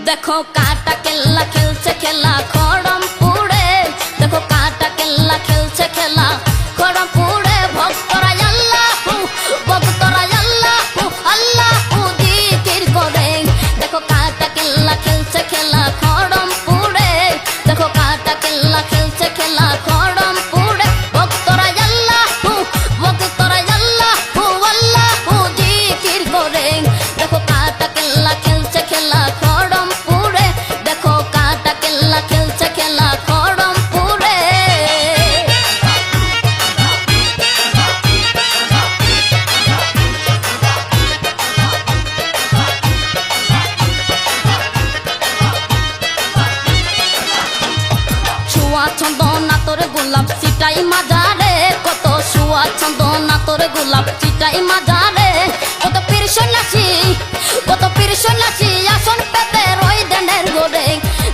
देखो काटा केला खेलছে খেলা খড়মপুরে देखो काटा केला खेलছে খেলা খড়মপুরে ভক্তরা আল্লাহু ভক্তরা আল্লাহু আল্লাহু জিকির করে देखो काटा केला खेलছে খেলা খড়মপুরে देखो काटा केला खेलছে খেলা খড়মপুরে ভক্তরা আল্লাহু ভক্তরা আল্লাহু আল্লাহু জিকির করে देखो काटा केला खेलছে খেলা খেলছে খেলা খড়মপুরে ছুয়া চন্দনা তোর গোলাপ চিটাই মাজারে কত ছুয়া চন্দনা তোর গোলাপ চিটাই মাজারে কত পীর সন্ন্যাসী আসন পেতে রই দেনের গোরে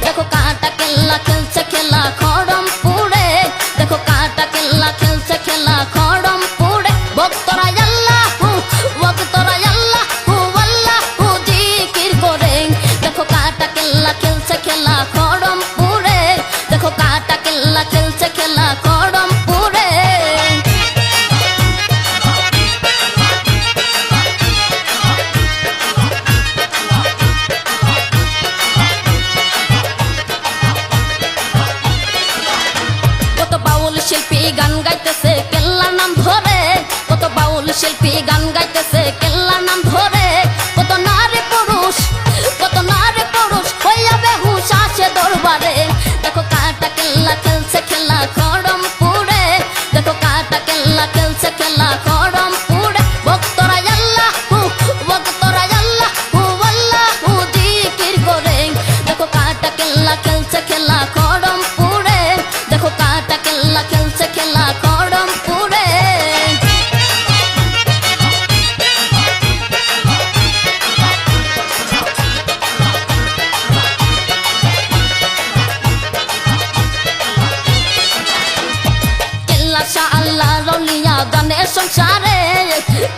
देखो काटा केला खेलছে খেলা খড়মপুরে देखो काटा केला खेलছে খেলা খড়মপুরে ভক্তরা আল্লাহু আল্লাহু জিকির করে देखो काटा केला खेलছে খেলা খড়মপুরে देखो काटा केला खेलছে খেলা খড়মপুরে শিল্পী গান গাইতেছে কেল্লার নাম ধরে কত বাউল শিল্পী গান গাইতেছে কেল্লার নাম ধরে কত নারী পুরুষ হইয়া বেহুশ আসে দরবারে দেখো কাটা কেল্লা খেলছে খেলা খড়মপুরে দেখো কাটা কেল্লা খেলছে খেলা খড়মপুরে ভক্তরা আল্লাহু আল্লাহু জিকির করে দেখো কাটা কেল্লা খেলছে খেলা খড়মপুরে দেখো কাটা কেল্লা খেলছে খেলা খড়মপুরে কেল্লা শাহ আল্লাহ রলিয়া জানে সংসারে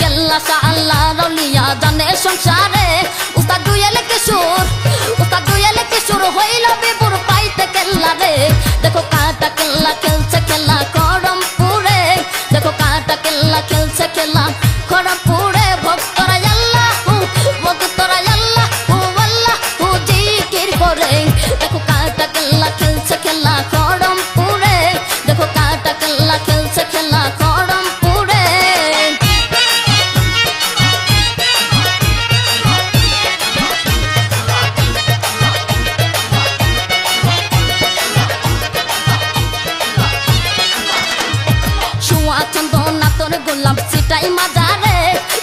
কেল্লা শাহ আল্লাহ রলিয়া জানে সংসারে উস্তাদ দুয়েল কিশোর হইল বিপুর পাইতে কেল্লা রে দেখো কাটা কেল্লা খেলছে খেলা খড়মপুরে দেখো কাটা কেল্লা খেলছে খেলা খড়মপুরে ভক্তরা আল্লাহু আল্লাহু জিকির করে দেখো কাটা কেল্লা খেলছে খেলা খড়মপুরে দেখো কাটা কেল্লা খেলছে খেলা খড়মপুরে ছুয়া চন্দনা তোর গোলাপ চিটাই মাজারে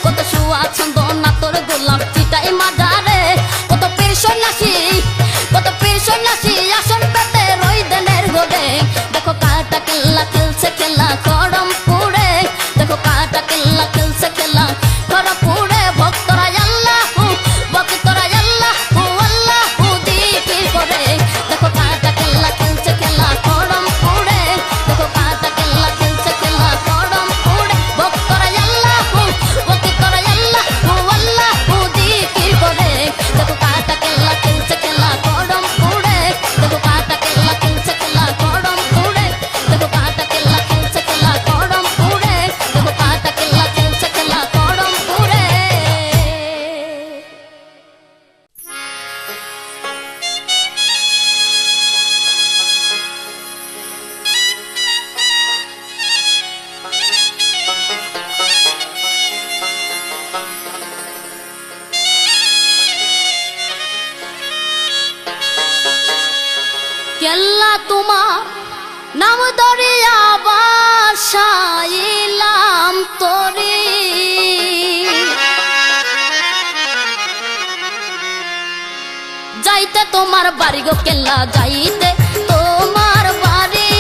কত ছুয়া চন্দনা তোর গোলাপ চিটাই মাজারে কত পীর সন্ন্যাসী আসন পেতে রই দেনের গোরে দেখো কাটা কেল্লা খেলছে খেলা খড়মপুরে দেখো কাটা কেল্লা খেলছে খেলা খড়মপুরে ভক্তরা আল্লাহু আল্লাহু জিকির করে দেখো কাটা কেল্লা খেলছে খেলা খড়মপুরে দেখো কাটা কেল্লা খেলছে খেলা খড়মপুরে ভক্তরা আল্লাহু আল্লাহু জিকির করে দেখো কাটা কেল্লা খেলছে খেলা খড়মপুরে দেখো কাটা কেল্লা খেলছে খেলা খড়মপুরে দেখো কাটা কেল্লা খেলছে খেলা খড়মপুরে দেখো কাটা কেল্লা খেলছে খেলা খড়মপুরে কেল্লা তোমার নাম ধরিয়া বাসাইলাম তোরে যাইতে তোমার বাড়ি গো কেল্লা যাইতে তোমার বাড়ি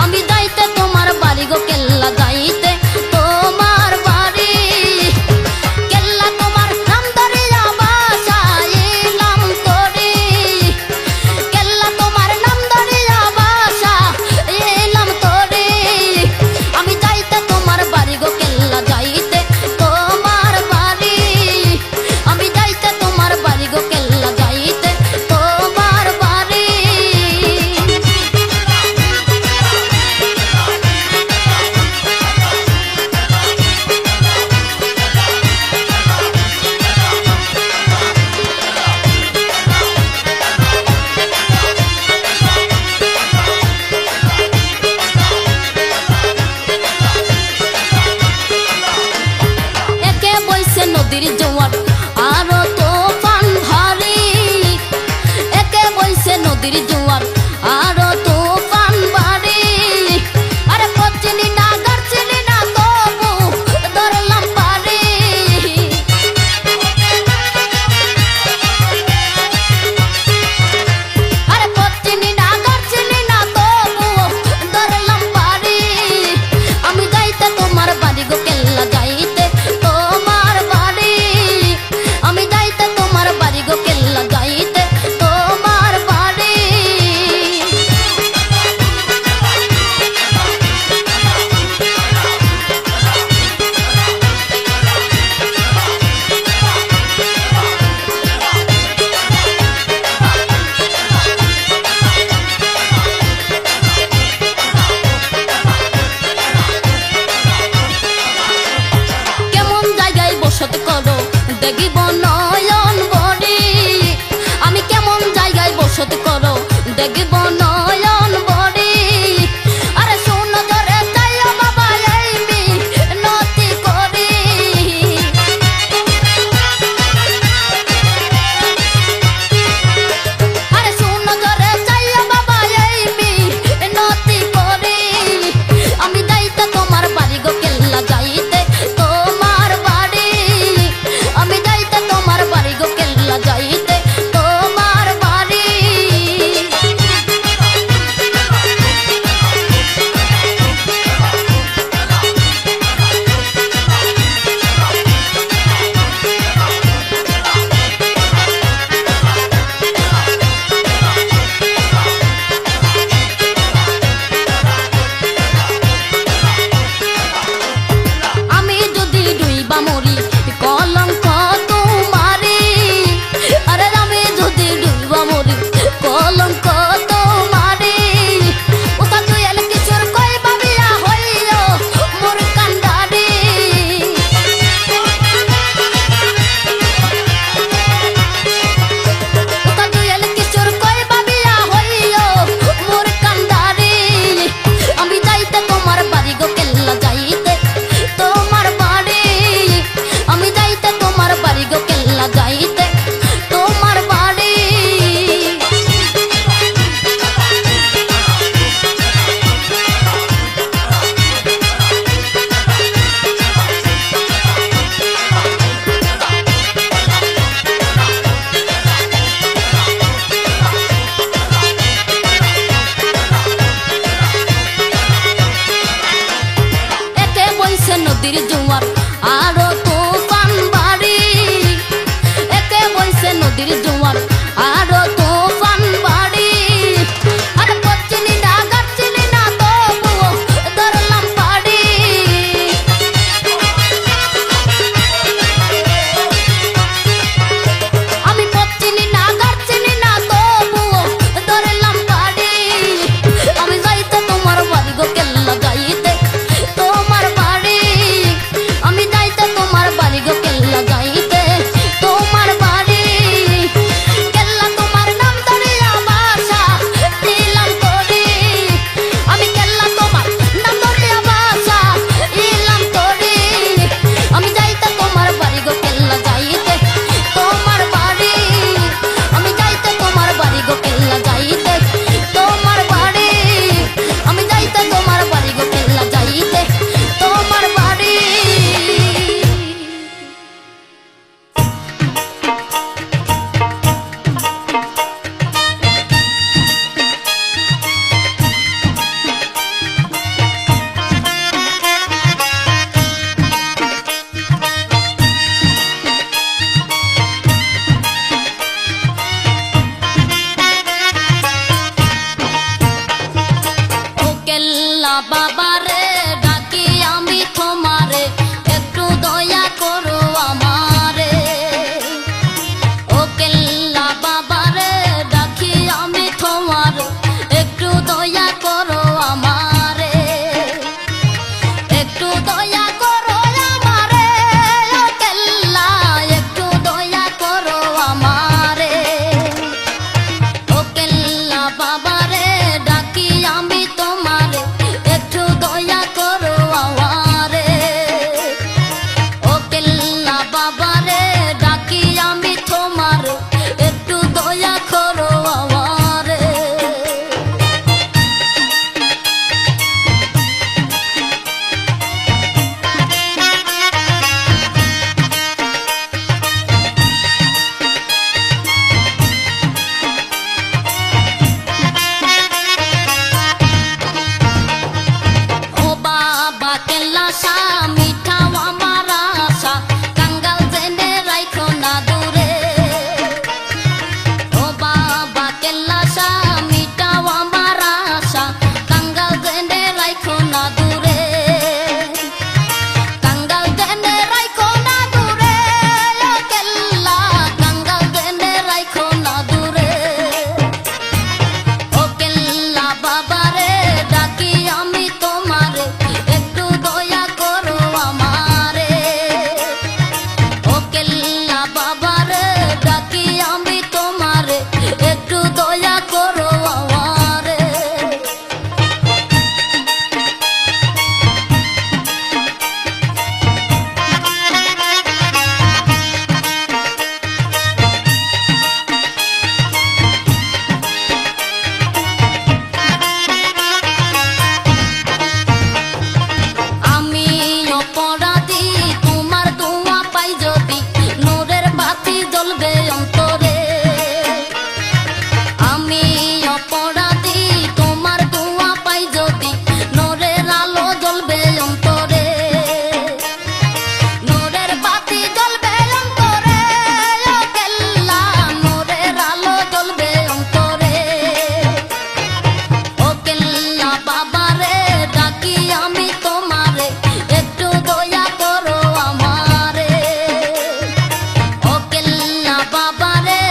আমি যাইতে তোমার বাড়ি গো কেল্লা যাইতে তোমার বাড়ি কেল্লা তোমার নাম ধরিয়া বাসাইলাম তোরে কেল্লা তোমার নাম ধরিয়া বাসাইলাম তোরে আমি যাইতে তোমার বাড়ি গো কেল্লা যাইতে তোমার বাড়ি আমি যাইতে তোমার বাড়ি গো কেল্লা যাইতে তোমার বাড়ি একে বইছে নদীর জোয়ার আরো তোফান ভারী একে বইছে নদীর জোয়ার আরো তোফান ভারী আরে পচিনি না গড়চিনি না তবু ধরলাম পারি আরে পচিনি না গড়চিনি না তবু ধরলাম পারি আমি যাইতে তোমার বাড়ি গো কেল্লা যাইতে তোমার বাড়ি আমি যাইতে তোমার বাড়ি গো কেল্লা যাইতে তোমার বাড়ি কেমন জায়গায় বসত করো দেখিব নয়ন বড়ি আমি কেমন জায়গায় বসত করো দেখিব নয়ন বড়ি আরে শোন ধরে যাইও বাবা এই মিনতি করি আরে শোন ধরে যাইও বাবা এই মিনতি করি আমি যাইতে তোমার বাড়ি গো কেল্লা যাইতে তোমার বাড়ি আমি যাইতে তোমার বাড়ি গো কেল্লা যাইতে তোমার বাড়ি কেল্লা বাবারে ডাকি আমি তোমারে একটু দয়া করো আমারে ও কেল্লা বাবারে ডাকি আমি তোমারে একটু দয়া করো আমারে একটু দয়া করো আমারে ও কেল্লা একটু দয়া করো আমারে ও কেল্লা বাবারে ডাকি আমি তোমারে একটু দয়া করো আমারে ও কেল্লা বাবারে ডাকি আমি তোমারে একটু দয়া করো আমারে ও বাবা কেল্লা সা মিঠাও আমার আশা কাঙ্গাল জেনে রাইখো না দূরে ও বাবা কেল্লা সা মিঠাও আমার আশা কাঙ্গাল জেনে রাইখো না দূরে কাঙ্গাল জেনে রাইখো না দূরে ও কেল্লা কাঙ্গাল জেনে রাইখো না দূরে ও কেল্লা বাবারে ডাকি আমি তোমারে একটু দয়া করো আমারে ও কেল্লা বাবারে ডাকি আমি তোমারে একটু দয়া করো আমারে আমি অপরাধী তোমার দোয়া পাই যদি নূরের বাতি জ্বলবে অন্তরে আমি অপরাধী তোমার দোয়া পাই যদি নূরের আলো জ্বলবে অন্তরে নূরের বাতি জ্বলবে অন্তরে ও কেল্লা নূরের আলো জ্বলবে অন্তরে ও কেল্লা বাবারে ডাকি আমি তোমারে একটু দয়া করো আমারে ও কেল্লা বাবারে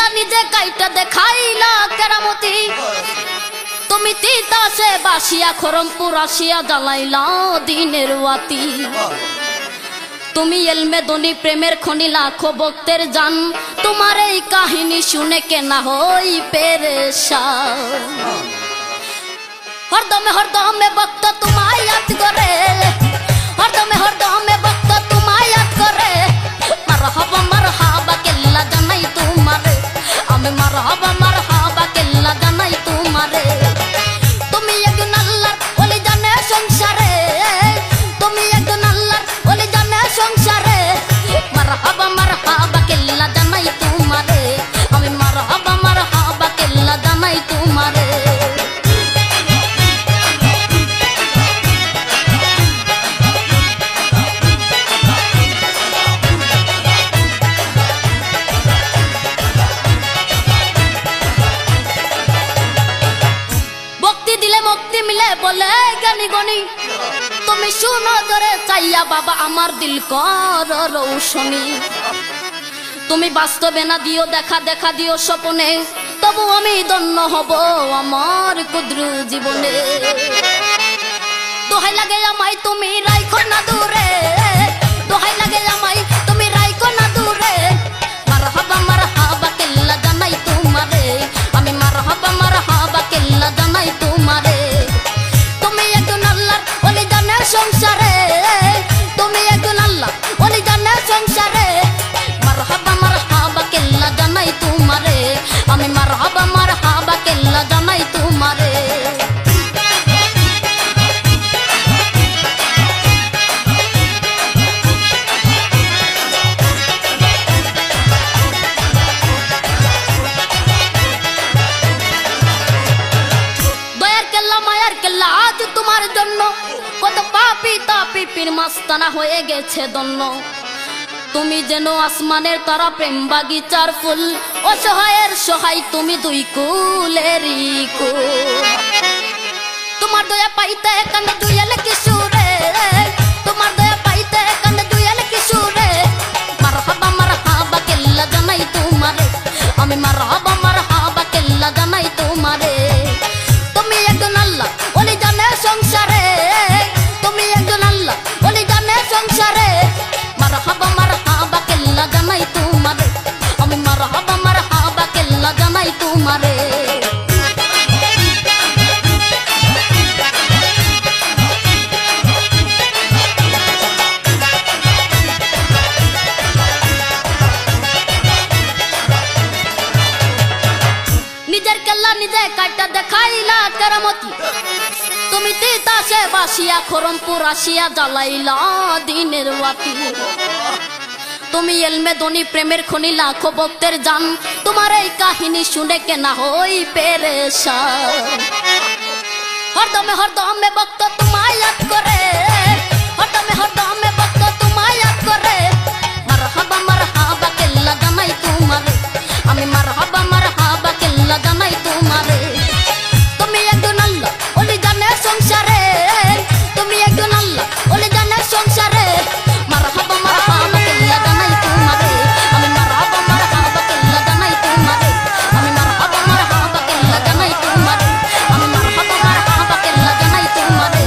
কেল্লা নিজে কাইটা দেখাইলা কেরামতি তুমি তিতাসে বাসিয়া খরমপুর আসিয়া জ্বালাইলা দিনের ওয়াতি তুমি এলমে দনি প্রেমের খনি লাখো ভক্তের জান তোমার এই কাহিনী শুনে কেনা হই পেরেশান হরদমে ভক্ত তোমায় याद করে হরদমে ভক্ত তোমায় याद করে মারহাবা কেল্লা জানাই তোমারে আমি মারহাবা কেল্লা জানাই তোমারে তুমি একজন আল্লাহর ওলি জানে সংসারে তুমি একজন আল্লাহর ওলি জানে সংসারে মারহাবা কেল্লা জানাই তোমারে আমি মারহাবা কেল্লা জানাই তোমারে মিলে বলে জ্ঞানী গণী তুমি শুনো ধরে চাইয়া বাবা আমার দিল কর রৌশনী তুমি বাস্তবে না দিও দেখা দিও স্বপ্নে তবু আমি ধন্য হব আমার ক্ষুদ্র জীবনে দোহাই লাগে আমায় তুমি রাইখো না দূরে দোহাই লাগে আমায় তুমি রাইখো না দূরে মারহাবা কেল্লা জানাই তোমারে আমি মারহাবা কেল্লা জানাই তোমারে সংসারে তুমি একজন আল্লাহ ওলি জানে সংসারে মারহাবা কেল্লা জানাই তোমারে আমি মারহাবা কেল্লা জানাই তোমারে দয়ার কেল্লা মায়ার কেল্লা আজ তোমার জন্য কত পাপি তাপি পীর মাস্তানা হয়ে গেছে দন্য তুমি যেন আসমানের তারা প্রেম বাগিচার ফুল অসহায়ের সহায় তুমি দুই কুলেরই কুল তোমার দয়া পাইতে কান্দে দুইয়ালে কিশোরে তোমার দয়া পাইতে কান্দে দুইয়ালে কিশোরে মারহাবা কেল্লা জানাই তোমারে আমি মারহাবা কেল্লা জানাই তোমারে তুমি একজন আল্লাহ ওলি জানে সংসারে তুমি একজন আল্লাহ ওলি জানে সংসারে মারহাবা কেল্লা জানাই তোমারে আমি মারহাবা কেল্লা জানাই তোমারে নিজের কেল্লা নিজে কাইটা দেখাইলা কেরামতি তুমি তিতাসে বাসিয়া খরমপুর আসিয়া জ্বালাইলা দিনের ওয়াতি তুমি এলমে দনি প্রেমের খনি লাখো ভক্তের জান তোমার এই কাহিনী শুনে কেনা হই পেরেশান হরদমে ভক্ত তোমায় याद করে হরদমে ভক্ত তোমায় याद করে মারহাবা কেল্লা জানাই তোমারে আমি মারহাবা কেল্লা জানাই তোমারে তুমি একজন আল্লাহ ওলি জানে সংসারে তুমি একজন আল্লাহ ওলি জানে সংসারে মারহাবা কেল্লা জানাই তোমারে আমি মারহাবা কেল্লা জানাই তোমারে আমি মারহাবা কেল্লা জানাই তোমারে আমি মারহাবা কেল্লা জানাই তোমারে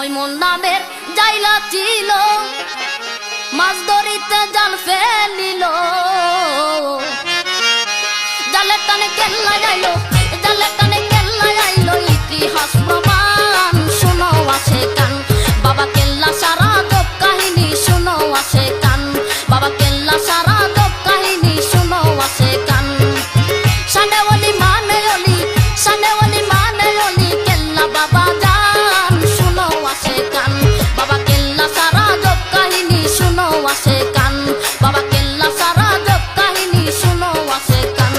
মৈমন নামের জাইলা ছিল, মাছ ধরিতে জাল ফেলিল, জালের টানে কেল্লা আইলো, জালের টানে কেল্লা আইলো, ইতিহাস প্রমাণ শুনো আছে কান, বাবা কেল্লা সারা গপ কাহিনী শুনো আছে কান, বাবা কেল্লা সারা গপ কাহিনী শুনো আছে কান। সানে ওলি মানে ওলি, সানে ওলি মানে ওলি, কেল্লা বাবা জান শুনো আছে কান, বাবা কেল্লা সারা গপ কাহিনী শুনো আছে কান, বাবা কেল্লা সারা গপ কাহিনী শুনো আছে কান।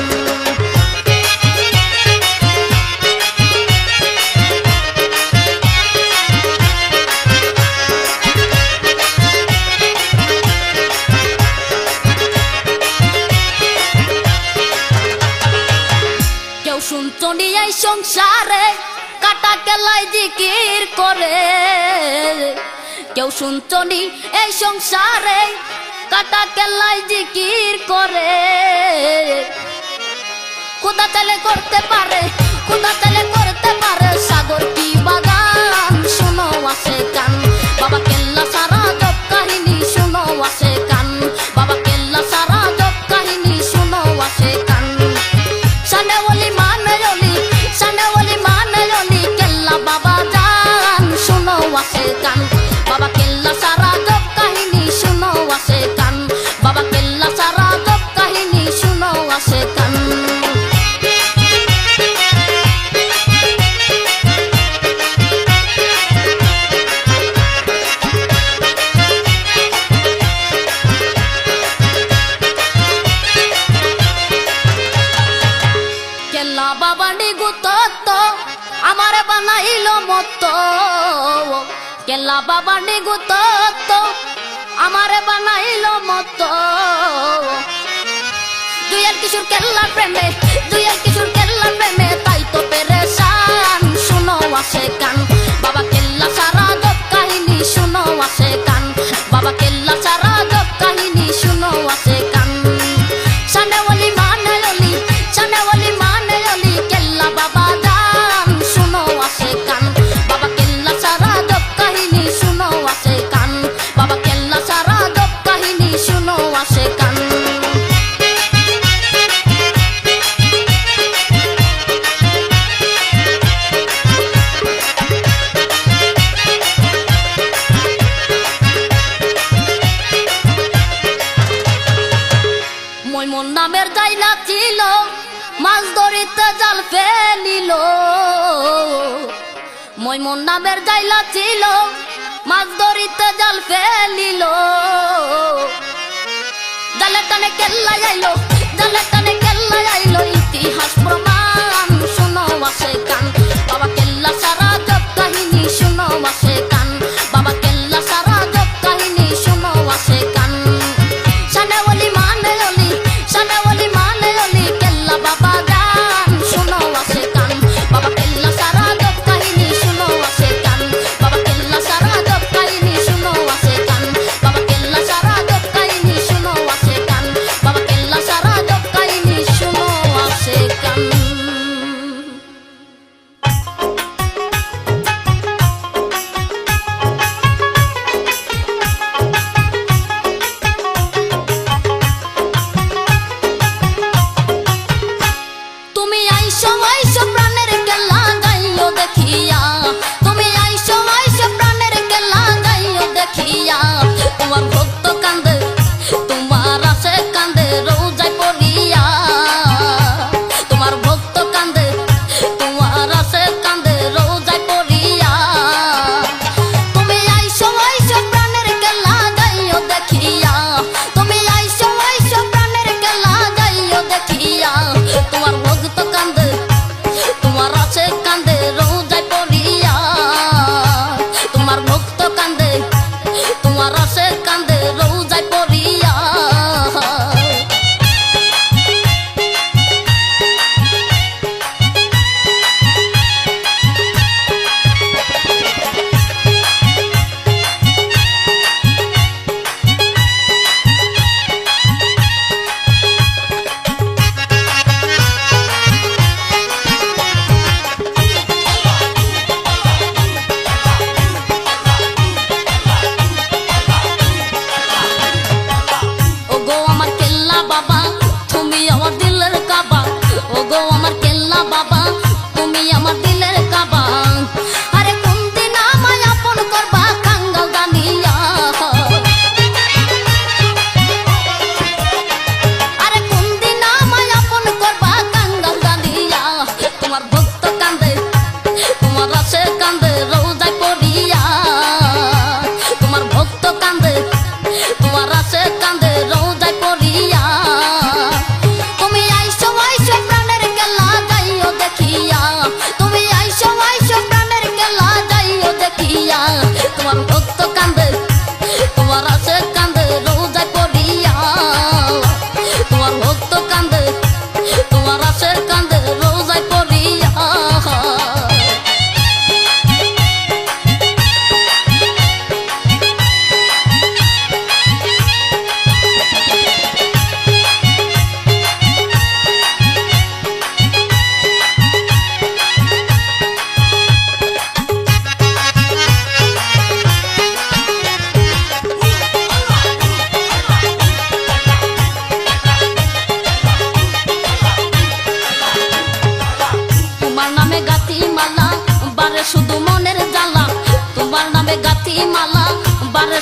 কেউ শুনতো নি এই সংসারে কাটা কেলায় জিকির করে, কেউ শুনতো নি এই সংসারে কাটা কেলায় জিকির করে, খোদা চাইলে করতে পারে, খোদা চাইলে করতে পারে সাগর কি বাগান শুনো আছে কান, বাবা কেল্লা সারা গপ কাহিনী শুনো আছে কান, বাবা কেল্লা সারা গপ কাহিনী শুনো আছে কান। সানে ওলি মানে ওলি, সানে ওলি মানে ওলি, কেল্লা বাবা জান শুনো আছে কান, বাবা কেল্লা সারা গপ কাহিনী শুনো আছে কান, বাবা কেল্লা সারা গপ কাহিনী শুনো আছে কান। কেল্লা বাবা নিগুত আমারে বানাইল মত, কেল্লা বাবা নিগুত আমারে বানাইল মত, দুইয়ের কিশোর কেল্লার প্রেমে, দুইয়ের কিশোর কেল্লার প্রেমে, তাই তো পেরেশান শুনো আছে কান, বাবা কেল্লা সারা গপ কাহিনী শুনো আছে কান, বাবা কেল্লা সারা গপ কাহিনী শুনো আছে কান। সানে ওলি মানে ওলি, সানে ওলি মানে ওলি, কেল্লা বাবা জান শুনো আছে কান, বাবা কেল্লা সারা গপ কাহিনী শুনো আছে কান, বাবা কেল্লা সারা গপ কাহিনী শুনো আছে কান। মৈমন নামের জাইলা ছিল, মাছ ধরিতে জাল ফেলিল, মৈমন নামের জাইলা ছিল, মাছ ধরিতে জাল ফেলিল, জালের টানে কেল্লা আইলো, জালের টানে কেল্লা আইলো, ইতিহাস প্রমাণ শুনো আছে কান, বাবা কেল্লা সারা গপ কাহিনী শুনো আছে কান, বাবা কেল্লা সারা গপ কাহিনী শুনো আছে কান। সানে ওলি মানে ওলি, সানে ওলি মানে ওলি, কেল্লা বাবা জান শুনো আছে কান, বাবা কেল্লা সারা গপ কাহিনী শুনো আছে কান, বাবা কেল্লা সারা গপ কাহিনী শুনো আছে কান, বাবা কেল্লা সারা গপ কাহিনী শুনো আছে কান, বাবা কেল্লা সারা গপ কাহিনী শুনো আছে কান।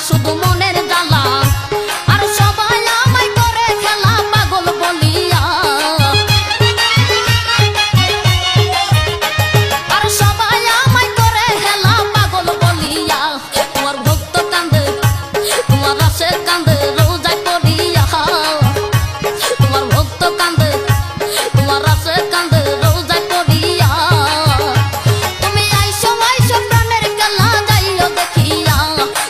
শুধু মনের জ্বালা আর সবাই আমায় করে খেলা পাগল বলিয়া আর সবাই আমায় করে খেলা পাগল বলিয়া তোমার ভক্ত কান্দে তোমার আসে কান্দে রোজায় পড়িয়া তোমার ভক্ত কান্দে তোমার আসে কান্দে রোজায় পড়িয়া তুমি আইসো আইসো প্রাণের খেলা যাইও দেখিয়া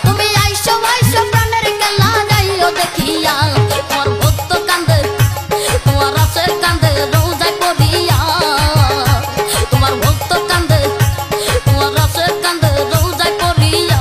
তুমি আইসো আইসো প্রাণের খেলা যাইও দেখিয়া তোমার ভক্ত কান্দে তোমার আসে কান্দে রোজায় পড়িয়া তোমার ভক্ত কান্দে তোমার আসে কান্দে রোজায় পড়িয়া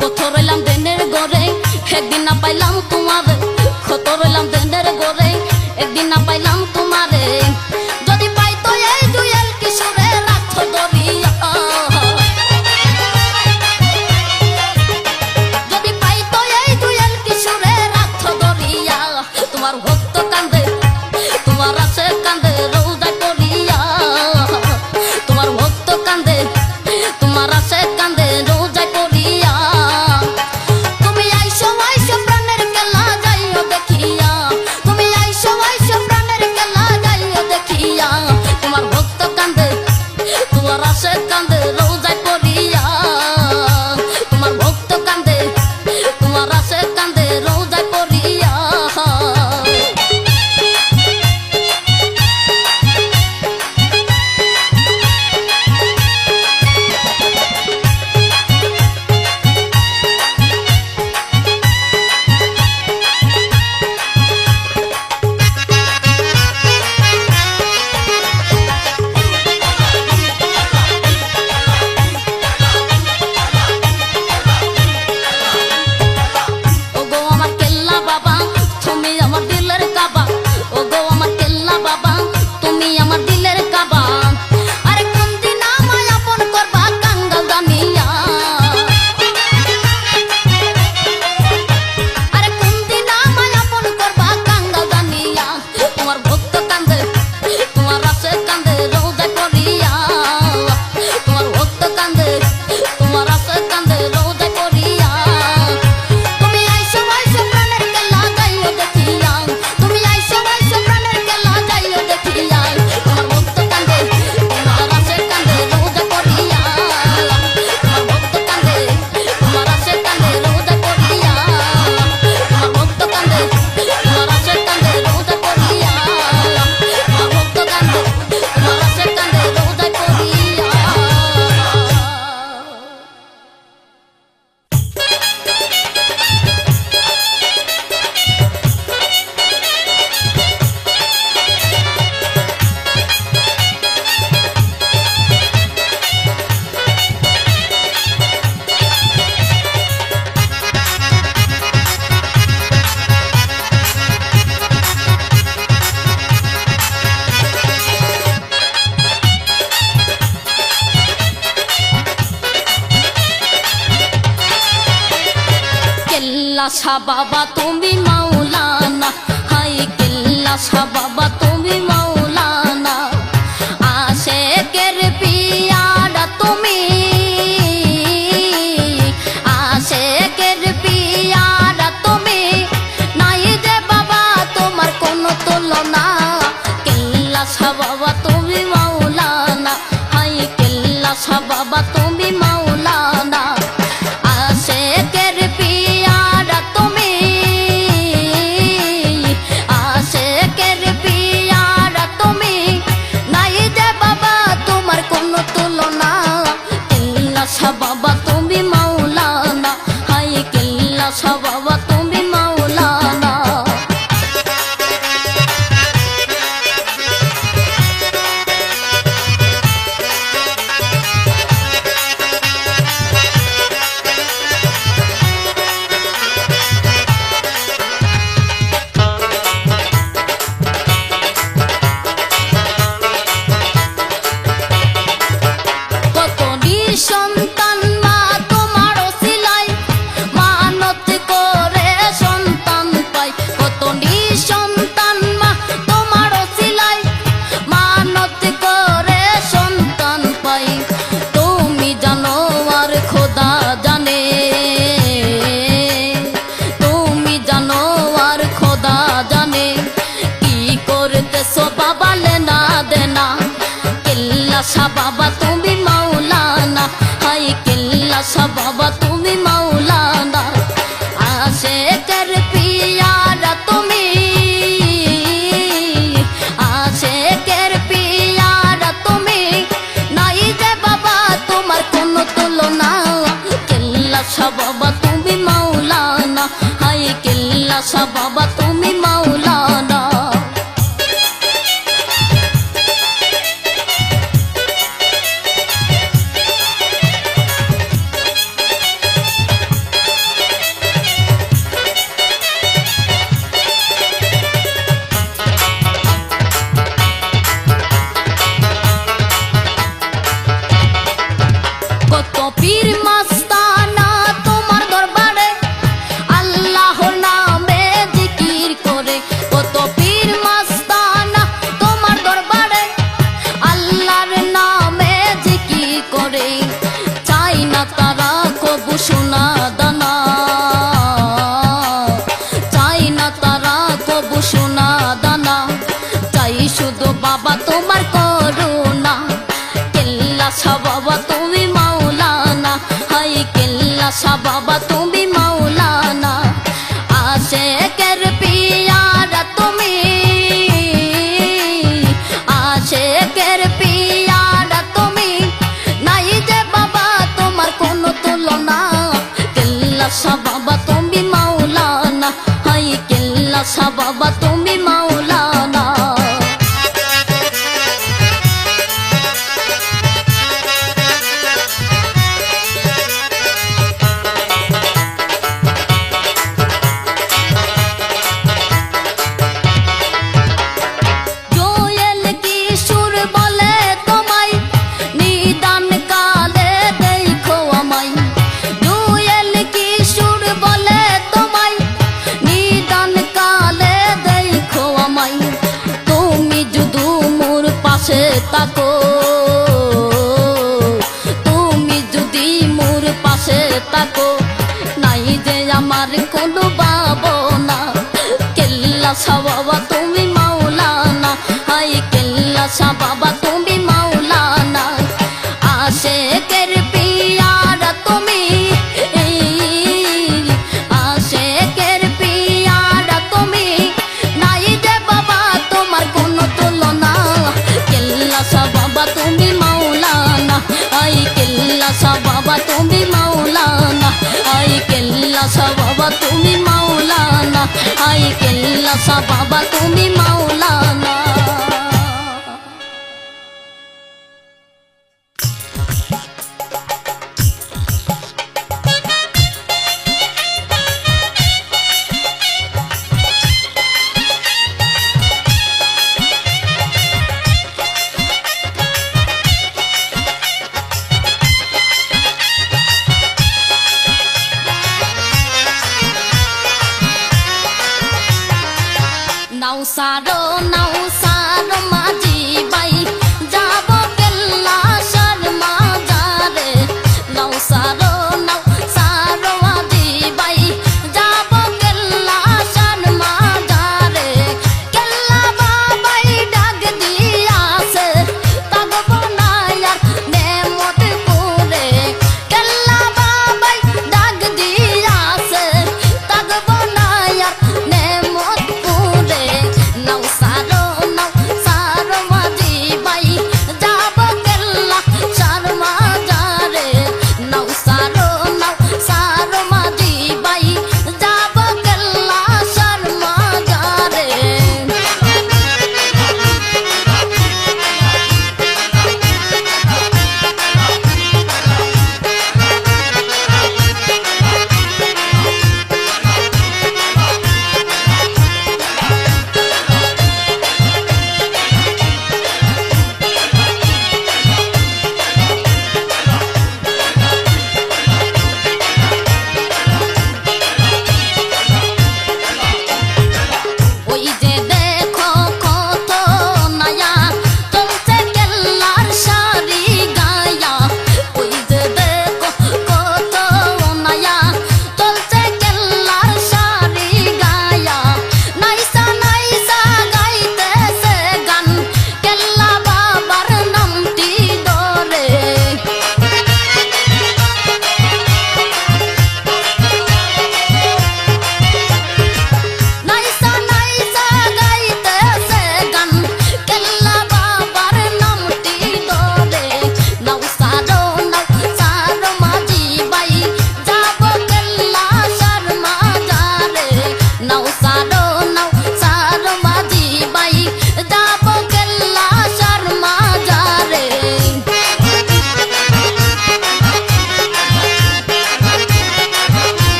কত রইলাম দেনের গড়ে একদিন না পাইলাম তোমারে কত রইলাম দেনের গড়ে একদিন না পাইলাম তোমারে যদি পাইতো এই জুয়েল কিশোরে রাখতো দরিয়া যদি পাইতো এই জুয়েল কিশোরে রাখতো দরিয়া তোমার ভক্ত কান্দে তোমার আসে কান্দে রোজায় পড়িয়া তোমার ভক্ত কান্দে তোমার আসে কান্দে রোজায় পড়িয়া তুমি আইসো আইসো প্রাণের খেলা যাইও দেখিয়া তুমি আইসো আইসো প্রাণের খেলা যাইও দেখিয়া তোমার ভক্ত কান্দে তোমার আসে কান্দে রোজায় পড়িয়া তোমার ভক্ত কান্দে তোমার আসে কান্দে রোজায় পড়িয়া ওগো আমার কেল্লা বাবা তুমি আমার দিলের কাবা ওগো আমার কেল্লা বাবা তুমি আমার দিলের কাবা আরে কোন দিন আমায় আপন করবা কাঙ্গাল জানিয়া আরে কোন দিন আমায় আপন করবা কাঙ্গাল জানিয়া তোমার ভক্ত কান্দে তোমার আসে কান্দে রোজায় পড়িয়া তোমার ভক্ত কান্দে তোমার আসে কান্দে রোজায় পড়িয়া তুমি আইসো আইসো প্রাণের খেলা যাইও দেখিয়া তুমি আইসো আইসো প্রাণের খেলা যাইও দেখিয়া তোমার ভক্ত কান্দে তোমার আসে কান্দে রোজায় পড়িয়া তোমার ভক্ত কান্দে তোমার আসে কান্দে রোজায় পড়িয়া তোমার ভক্ত কান্দে তোমার আসে কান্দে রোজায় পড়িয়া তোমার ভক্ত কান্দে তোমার আসে কান্দে রোজায় পড়িয়া কেল্লা শাহ বাবা তুমি মাওলানা হাই কেল্লা শাহ বাবা তুমি মাওলানা আশেকের পিয়ারা তুমি আশেকের পিয়ারা তুমি নাই যে বাবা তোমার কোনো তুলনা কেল্লা শাহ বাবা তুমি মাওলানা হাই কেল্লা শাহ বাবা তুমি মাওলানা আশেকের পিয়ারা তুমি আশেকের পিয়ারা তুমি নাই যে বাবা তোমার কোনো তুলনা কেল্লা শাহ বাবা তুমি মাওলানা হাই কেল্লা শাহ বাবা তুমি মাওলানা কেল্লা বাবা তুমি মাওলানা আশেকের পিয়ারা তুমি আশেকের পিয়ারা তুমি নাই যে বাবা তোমার কোনো তুলনা কেল্লা বাবা তুমি মাওলানা হাই কেল্লা বাবা তুমি মাওলানা কত পীর মাস্তানা তোমার দরবারে আল্লাহর নামে জিকির করে কত পীর মাস্তানা তোমার দরবারে আল্লাহর নামে জিকির করে চাই না তারা কবু সোনা দানা চাই না তারা কবু সোনা দানা চাই শুধু বাবা তোমার করুণা কেল্লা বাবা তুমি মাওলানা হাই কেল্লা বাবা তুমি মাওলানা আশেকের পিয়ারা তুমি আশেকের পিয়ারা তুমি নাই যে বাবা তোমার কোনো তুলনা কেল্লা বাবা তুমি মাওলানা হাই কেল্লা বাবা তুমি মাওলানা তাকো তুমি যদি মোর পাশে তাকো নাই যে আমার কোনো ভাবনা কেল্লা বাবা তুমি মাওলানা হাই কেল্লা বাবা তুমি মাওলানা আশেকের পিয়ারা তুমি আশেকের পিয়ারা তুমি নাই যে বাবা তোমার কোনো তুলনা কেল্লা বাবা তুমি মাওলানা আই কেল্লা বাবা তুমি মাওলানা আই কেল্লা বাবা তুমি মাওলানা আই কেল্লা বাবা তুমি মাওলানা নাও সারো নাও